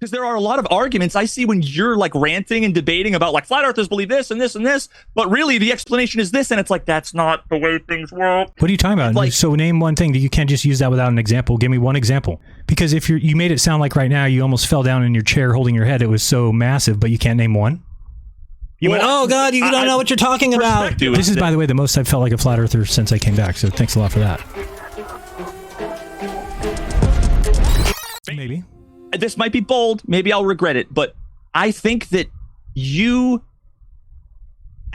Because there are a lot of arguments I see when you're like ranting and debating about like flat earthers believe this and this and this, but really the explanation is this, and it's like that's not the way things work. What are you talking about? Like, so name one thing. You can't just use that without an example. Give me one example. Because if you made it sound like right now you almost fell down in your chair holding your head. It was so massive, but you can't name one. You went, oh God, you don't know what you're talking about. This is, by the way, the most I've felt like a flat earther since I came back. So thanks a lot for that. Maybe. This might be bold. Maybe I'll regret it. But I think that you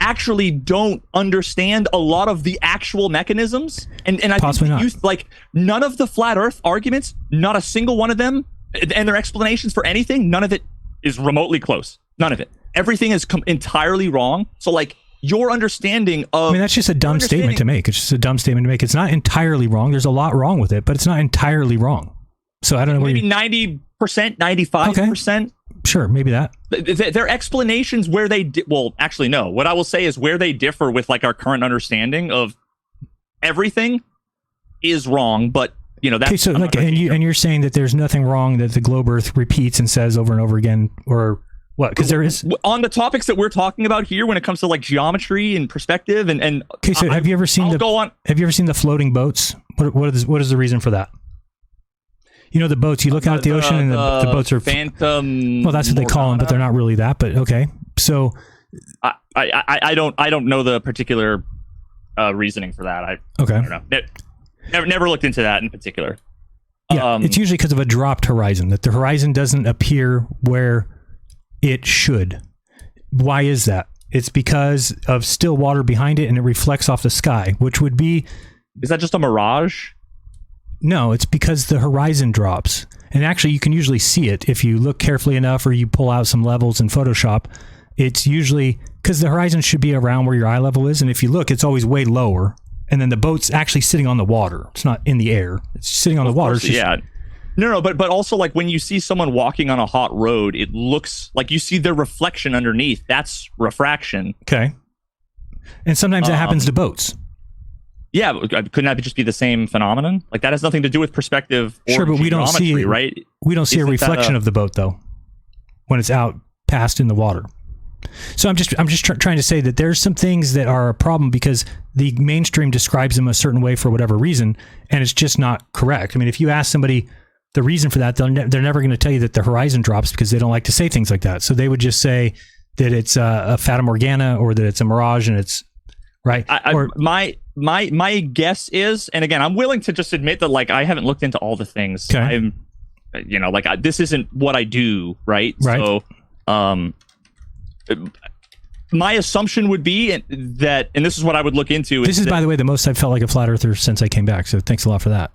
actually don't understand a lot of the actual mechanisms. And I Possibly think not. like none of the flat earth arguments, not a single one of them, and their explanations for anything, none of it is remotely close. None of it. Everything is entirely wrong. So like your understanding of... I mean, that's just a dumb statement to make. It's just a dumb statement to make. It's not entirely wrong. There's a lot wrong with it, but it's not entirely wrong. So I don't know. Maybe 90%, 95%. Okay. Sure, maybe that. Their explanations where they... well, actually, no. What I will say is where they differ with like our current understanding of everything is wrong, but you know, that's... Okay, so like, and you're saying that there's nothing wrong that the globe Earth repeats and says over and over again, or what? Because there is... On the topics that we're talking about here, when it comes to like geometry and perspective and okay, so have you ever seen have you ever seen the floating boats? What is the reason for that? You know, the boats, you look out at the ocean and the boats are phantom. Well, that's what they call them, but they're not really that, but okay. So I don't know the particular reasoning for that. I don't know. Never looked into that in particular. Yeah, it's usually because of a dropped horizon, that the horizon doesn't appear where it should. Why is that? It's because of still water behind it and it reflects off the sky, which would be... Is that just a mirage? No, it's because the horizon drops. And actually, you can usually see it if you look carefully enough or you pull out some levels in Photoshop. It's usually... Because the horizon should be around where your eye level is, and if you look, it's always way lower. And then the boat's actually sitting on the water. It's not in the air. It's sitting on the water. Yeah. No, but also like when you see someone walking on a hot road, it looks like you see their reflection underneath. That's refraction. Okay. And sometimes that happens to boats. Yeah, couldn't that just be the same phenomenon? Like that has nothing to do with perspective or sure, but we don't see right? We don't see a reflection of the boat though when it's out past in the water. So I'm just trying to say that there's some things that are a problem because the mainstream describes them a certain way for whatever reason, and it's just not correct. I mean, if you ask somebody the reason for that, they're never going to tell you that the horizon drops because they don't like to say things like that. So they would just say that it's a Fata Morgana or that it's a mirage and it's right. My guess is, and again, I'm willing to just admit that like I haven't looked into all the things. Okay. I'm, this isn't what I do, right? Right. So, my assumption would be that, and this is what I would look into. This is, by the way, the most I've felt like a flat earther since I came back. So thanks a lot for that.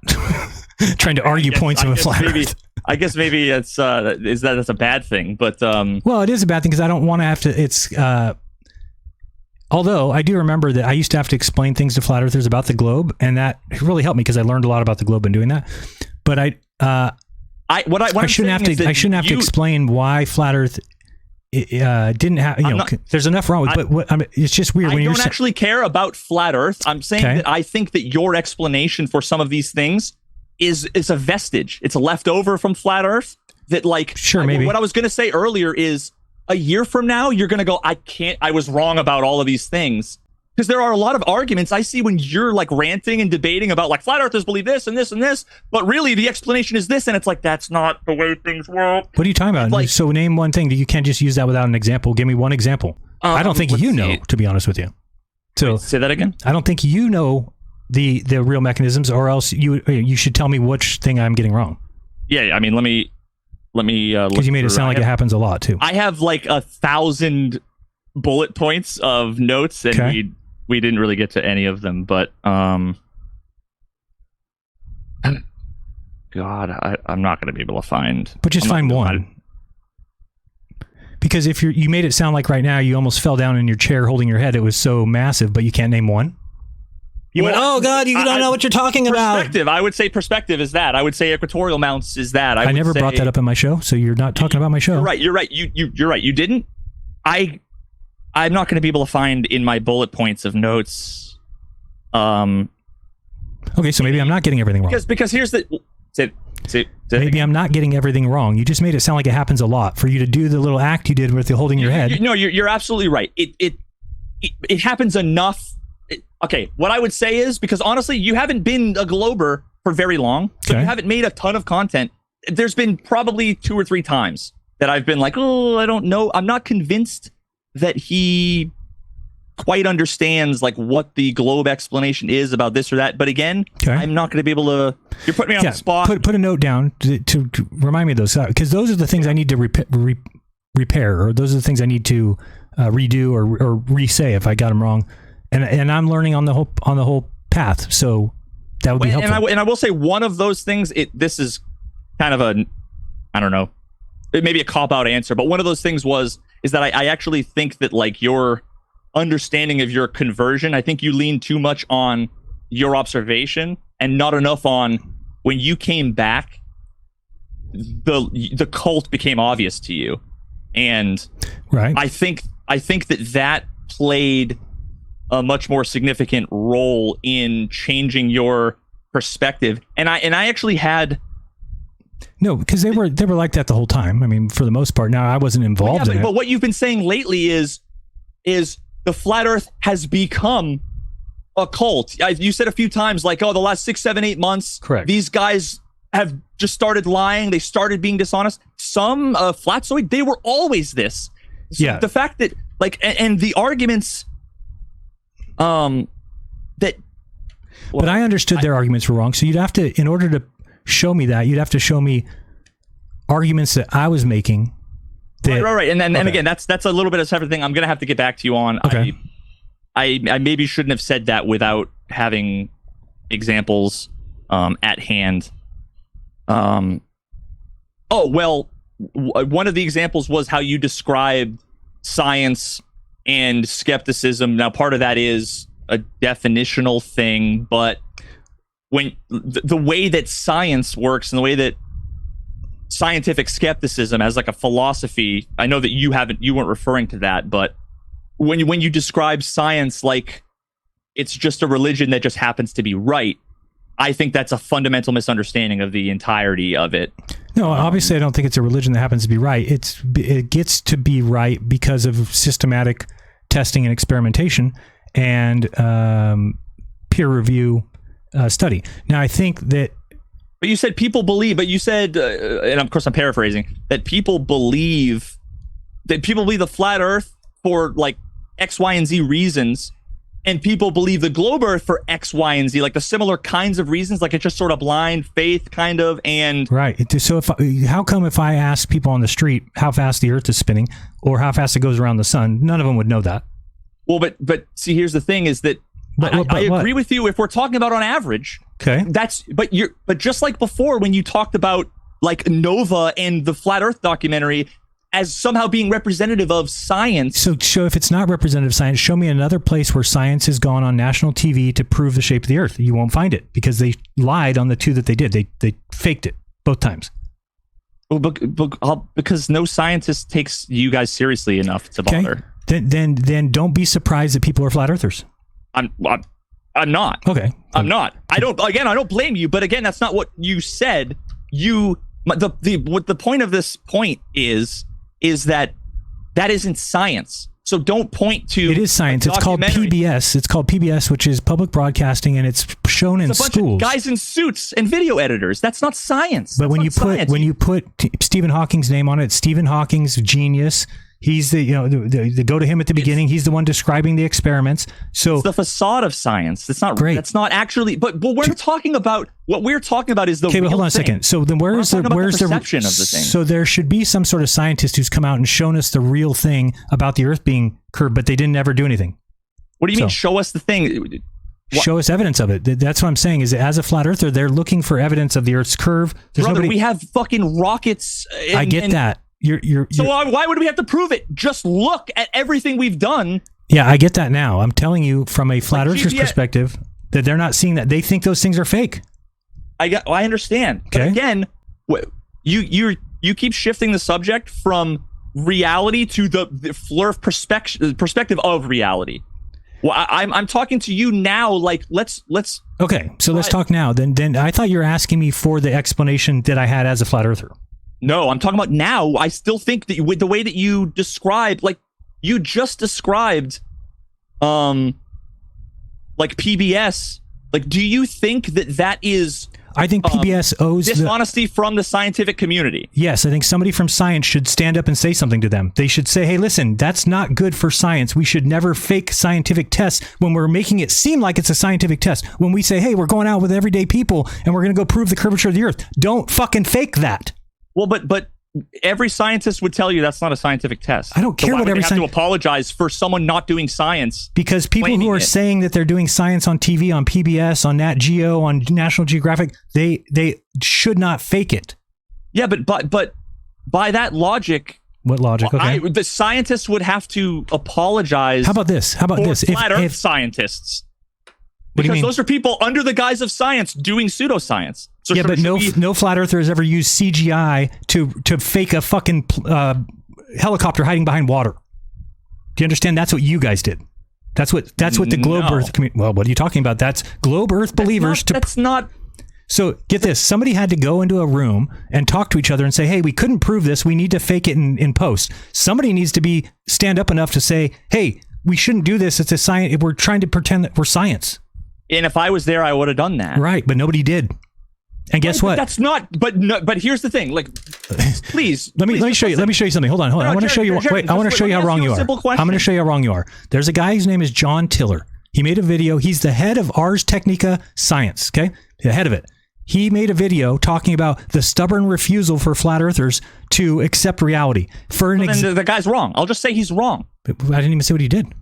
Trying to argue points of a flat earth. I guess maybe it's that's a bad thing, but well, it is a bad thing because I don't want to have to. It's although I do remember that I used to have to explain things to flat earthers about the globe, and that really helped me because I learned a lot about the globe in doing that. But I shouldn't have to explain why flat Earth. Didn't have, there's enough wrong with, but it's just weird. I don't actually care about flat Earth. I'm saying that I think that your explanation for some of these things is a vestige. It's a leftover from flat Earth that like, sure, maybe. What I was going to say earlier is a year from now, you're going to go, I was wrong about all of these things. Because there are a lot of arguments I see when you're like ranting and debating about like flat earthers believe this and this and this, but really the explanation is this, and it's like that's not the way things work. What are you talking about? Like, so name one thing. You can't just use that without an example. Give me one example. I don't think you know, to be honest with you. So wait, say that again. I don't think you know the real mechanisms, or else you should tell me which thing I'm getting wrong. Yeah, I mean, let me. Because you made it sound like it happens a lot too. I have like 1,000 bullet points of notes, and we didn't really get to any of them, but God, I'm not going to be able to find. But just find one. Because if you made it sound like right now you almost fell down in your chair holding your head. It was so massive, but you can't name one. You went, oh God, you don't know what you're talking about. Perspective. I would say perspective is that. I would say equatorial mounts is that. I never brought that up in my show, so you're not talking about my show. You're right. You're right. You didn't. I'm not going to be able to find in my bullet points of notes. Okay, so maybe I'm not getting everything wrong. Because here's the to maybe I'm not getting everything wrong. You just made it sound like it happens a lot. For you to do the little act you did with the holding your head. No, you're absolutely right. It happens enough. Okay, what I would say is, because honestly, you haven't been a Glober for very long, so you haven't made a ton of content. There's been probably 2 or 3 times that I've been like, oh, I don't know. I'm not convinced that he quite understands like what the globe explanation is about this or that. But again, I'm not going to be able to. You're putting me on the spot. Put a note down to remind me of those, because those are the things I need to repair, or those are the things I need to redo or re-say if I got them wrong. And I'm learning on the whole path, so that would be helpful. And I will say one of those things. This is kind of I don't know, it may be a cop-out answer, but one of those things is that I actually think that like your understanding of your conversion, I think you lean too much on your observation and not enough on when you came back. The cult became obvious to you, and I think that played a much more significant role in changing your perspective. And I actually had because they were like that the whole time. I mean, for the most part. Now I wasn't involved in it. But what you've been saying lately is the flat Earth has become a cult. You said a few times like, oh, the last 6, 7, 8 months, correct, these guys have just started lying. They started being dishonest. Some flatzoid, they were always this. So the fact that like, and the arguments that, but I understood their arguments were wrong. So you'd have to, in order to show me that, you'd have to show me arguments that I was making. Right. And again, that's a little bit of a separate thing. I'm gonna have to get back to you on. Okay. I maybe shouldn't have said that without having examples at hand. One of the examples was how you described science and skepticism. Now, part of that is a definitional thing, but when the way that science works and the way that scientific skepticism as like a philosophy, I know that you weren't referring to that, but when you describe science like it's just a religion that just happens to be right, I think that's a fundamental misunderstanding of the entirety of it. No, obviously I don't think it's a religion that happens to be right. It gets to be right because of systematic testing and experimentation and peer review study. Now, I think that... But you said people believe, but you said, and of course I'm paraphrasing, that people believe the flat Earth for like X, Y, and Z reasons, and people believe the globe Earth for X, Y, and Z, like the similar kinds of reasons, like it's just sort of blind faith kind of, and... Right. So how come if I ask people on the street how fast the Earth is spinning or how fast it goes around the sun, none of them would know that? Well, but see, here's the thing is that I agree with you if we're talking about on average. Okay. But just like before when you talked about like Nova and the Flat Earth documentary as somehow being representative of science. So if it's not representative of science, show me another place where science has gone on national TV to prove the shape of the Earth. You won't find it because they lied on the 2 that they did. They faked it both times. Well, because no scientist takes you guys seriously enough to bother. Then don't be surprised that people are flat earthers. I'm not. Okay. I'm not. I don't blame you, but again, that's not what you said. What the point of this point is that isn't science. So don't point to... It is science. It's called PBS. It's called PBS, which is public broadcasting, and it's shown in schools. It's a bunch of guys in suits and video editors. That's not science. But when you put Stephen Hawking's name on it, Stephen Hawking's genius. He's they go to him at the beginning. He's the one describing the experiments. So it's the facade of science. It's not great. That's not actually. But we're talking about what we're talking about is the. Okay, but hold on a second. So then where's the perception of the thing? So there should be some sort of scientist who's come out and shown us the real thing about the Earth being curved, but they didn't ever do anything. What do you mean? Show us the thing. Show us evidence of it. That's what I'm saying. Is as a flat earther, they're looking for evidence of the Earth's curve. We have fucking rockets. I get that. So why would we have to prove it? Just look at everything we've done. Yeah, I get that now. I'm telling you from a flat earther's perspective that they're not seeing that. They think those things are fake. I understand. Okay. But again, you keep shifting the subject from reality to the flurf perspective of reality. Well, I'm talking to you now. Like, let's. Okay, so let's talk now. Then I thought you were asking me for the explanation that I had as a flat earther. No, I'm talking about now. I still think that with the way that you described, like you just described, like PBS. Like, do you think that is? I think PBS owes dishonesty from the scientific community. Yes, I think somebody from science should stand up and say something to them. They should say, hey, listen, that's not good for science. We should never fake scientific tests when we're making it seem like it's a scientific test. When we say, hey, we're going out with everyday people and we're going to go prove the curvature of the earth. Don't fucking fake that. Well, but every scientist would tell you that's not a scientific test. I don't care what every scientist have to apologize for someone not doing science. Because people who are saying that they're doing science on TV, on PBS, on Nat Geo, on National Geographic, they should not fake it. Yeah, but by that logic, what logic? Okay. The scientists would have to apologize. How about this? Flat Earth scientists. Because those are people under the guise of science doing pseudoscience. So yeah, but no flat earther has ever used CGI to fake a fucking helicopter hiding behind water. Do you understand? That's what you guys did. That's what the globe Earth community. Well, what are you talking about? That's globe Earth believers. That's not. So get this: somebody had to go into a room and talk to each other and say, "Hey, we couldn't prove this. We need to fake it in post." Somebody needs to stand up enough to say, "Hey, we shouldn't do this. It's a science. We're trying to pretend that we're science." And if I was there, I would have done that. Right, but nobody did. And guess what? That's not. But here's the thing. Like, please. Let me show you. Let me show you something. Hold on. I want to show you. Wait. I want to show you how wrong you are. I'm going to show you how wrong you are. There's a guy whose name is John Tiller. He made a video. He's the head of Ars Technica Science. Okay, the head of it. He made a video talking about the stubborn refusal for flat earthers to accept reality. The guy's wrong. I'll just say he's wrong. I didn't even say what he did.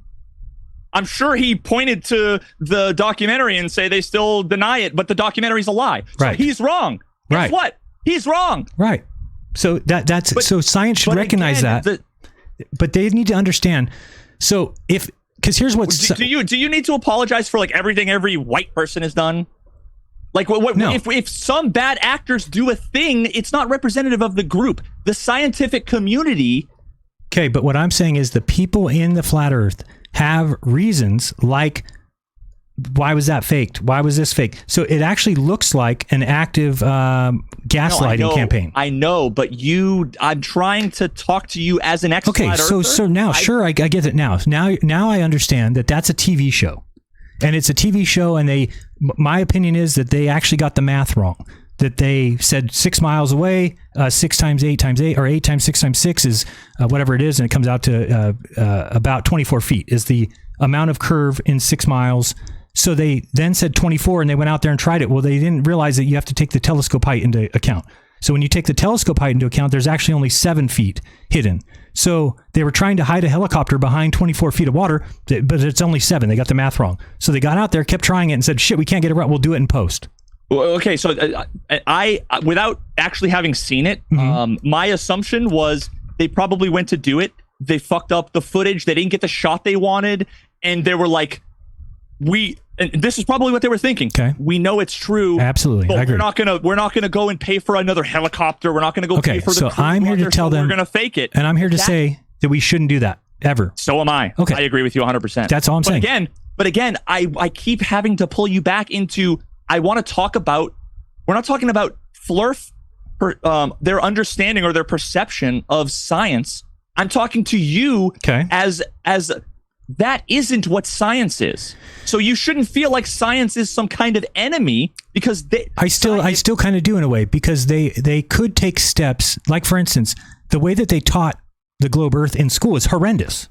I'm sure he pointed to the documentary and say they still deny it, but the documentary's a lie. Right. So he's wrong. Guess what? He's wrong. Right. So so science should recognize that. But they need to understand. So because here's what's do you need to apologize for like everything every white person has done? Like no. if some bad actors do a thing, it's not representative of the group, the scientific community. Okay, but what I'm saying is the people in the flat Earth have reasons like, why was that faked? Why was this fake? So it actually looks like an active gaslighting campaign. I know, but I'm trying to talk to you as an ex-flat earther. Okay, so now, I get it now. Now I understand that that's a TV show. And it's a TV show, and my opinion is that they actually got the math wrong. That they said 6 miles away, 6 times 8 times 8, or 8 times 6 times 6 is whatever it is, and it comes out to about 24 feet is the amount of curve in 6 miles. So they then said 24, and they went out there and tried it. Well, they didn't realize that you have to take the telescope height into account. So when you take the telescope height into account, there's actually only 7 feet hidden. So they were trying to hide a helicopter behind 24 feet of water, but it's only 7. They got the math wrong. So they got out there, kept trying it, and said, shit, we can't get it right. We'll do it in post. Okay, so I without actually having seen it, my assumption was they probably went to do it. They fucked up the footage. They didn't get the shot they wanted, and they were like, and this is probably what they were thinking. Okay, we know it's true. Absolutely, but I agree. We're not gonna go and pay for another helicopter. We're not gonna go pay for the. So I'm here to tell them we're gonna fake it, and I'm here to say that we shouldn't do that ever. So am I. Okay, I agree with you 100%. That's all I'm saying. But again, I keep having to pull you back into. I want to talk about. We're not talking about Flurf, their understanding or their perception of science. I'm talking to you as that isn't what science is. So you shouldn't feel like science is some kind of enemy because I still kind of do in a way, because they could take steps. Like, for instance, the way that they taught the globe Earth in school is horrendous,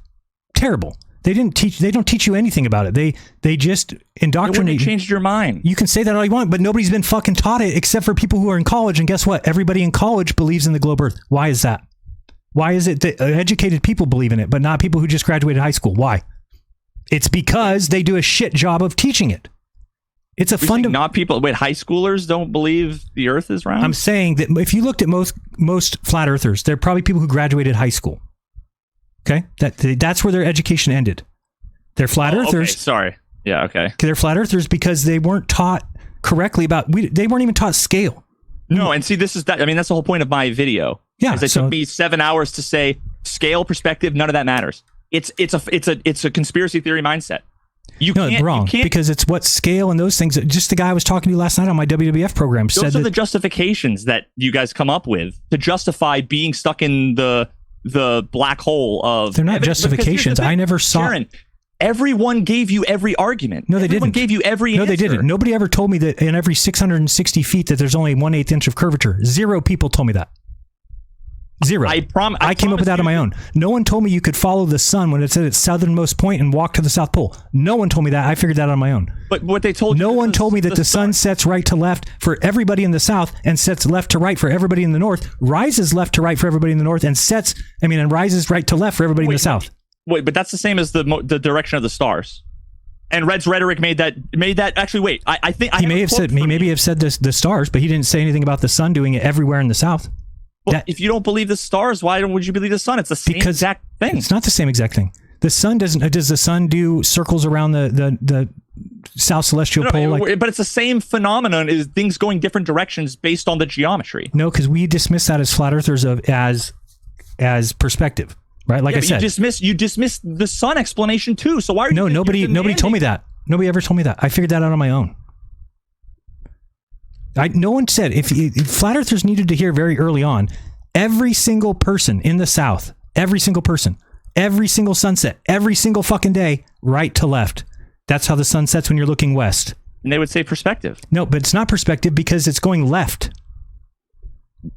terrible. They don't teach you anything about it. They just indoctrinate. It changed your mind. You can say that all you want, but nobody's been fucking taught it except for people who are in college. And guess what? Everybody in college believes in the globe Earth. Why is that? Why is it that educated people believe in it, but not people who just graduated high school? Why? It's because they do a shit job of teaching it. It's a fundamental. Not people. Wait, high schoolers don't believe the Earth is round? I'm saying that if you looked at most flat earthers, they're probably people who graduated high school. Okay, that's where their education ended. They're flat earthers. Okay. Sorry. Yeah. Okay. They're flat earthers because they weren't taught correctly about. They weren't even taught scale. No, and see, this is that. I mean, that's the whole point of my video. Yeah. It took me 7 hours to say scale, perspective. None of that matters. It's a conspiracy theory mindset. wrong, because it's what scale and those things. Just the guy I was talking to last night on my WWF program those are the justifications that you guys come up with to justify being stuck in the black hole of. They're not justifications. I never saw. Sharon, everyone gave you every argument. No, they didn't. Everyone gave you every answer. No, they didn't. Nobody ever told me that in every 660 feet that there's only 1/8 inch of curvature. 0 people told me that. 0. I came up with that on my own. No one told me you could follow the sun when it's at its southernmost point and walk to the South Pole. No one told me that. I figured that out on my own. But what they told you... No one told me that the sun sets right to left for everybody in the South and sets left to right for everybody in the North, rises left to right for everybody in the North, and rises right to left for everybody in the South. Wait, but that's the same as the direction of the stars. And Red's rhetoric made that actually. Wait, I think he may have said the stars, but he didn't say anything about the sun doing it everywhere in the South. Well, if you don't believe the stars, why would you believe the sun? It's the same exact thing. It's not the same exact thing. The sun doesn't. Does the sun do circles around the South Celestial Pole? But it's the same phenomenon. Is things going different directions based on the geometry? No, because we dismiss that as flat earthers as perspective, right? Like I said, you dismiss the sun explanation too. So why are you? No, nobody told me that. Nobody ever told me that. I figured that out on my own. No one said if flat earthers needed to hear very early on, every single person in the South, every single person, every single sunset, every single fucking day, right to left. That's how the sun sets when you're looking west. And they would say perspective. No, but it's not perspective because it's going left.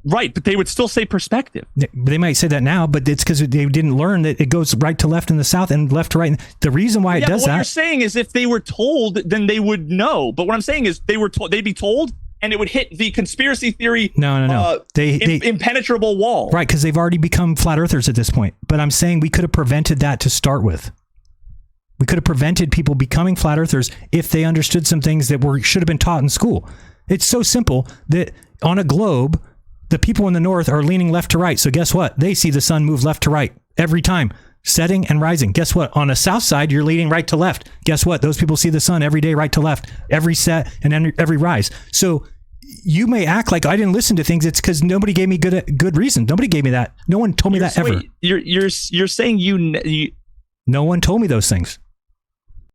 Right, but they would still say perspective. They might say that now, but it's because they didn't learn that it goes right to left in the South and left to right. The reason why it does that. What you're saying is if they were told, then they would know. But what I'm saying is they'd be told, and it would hit the conspiracy theory impenetrable wall. Right, because they've already become flat earthers at this point. But I'm saying we could have prevented that to start with. We could have prevented people becoming flat earthers if they understood some things that should have been taught in school. It's so simple that on a globe, the people in the North are leaning left to right. So guess what? They see the sun move left to right every time, setting and rising. Guess what? On the South side, you're leaning right to left. Guess what? Those people see the sun every day right to left, every set and every rise. So you may act like I didn't listen to things. It's because nobody gave me good reason. Nobody gave me that. No one told me that ever. You're saying you no one told me those things.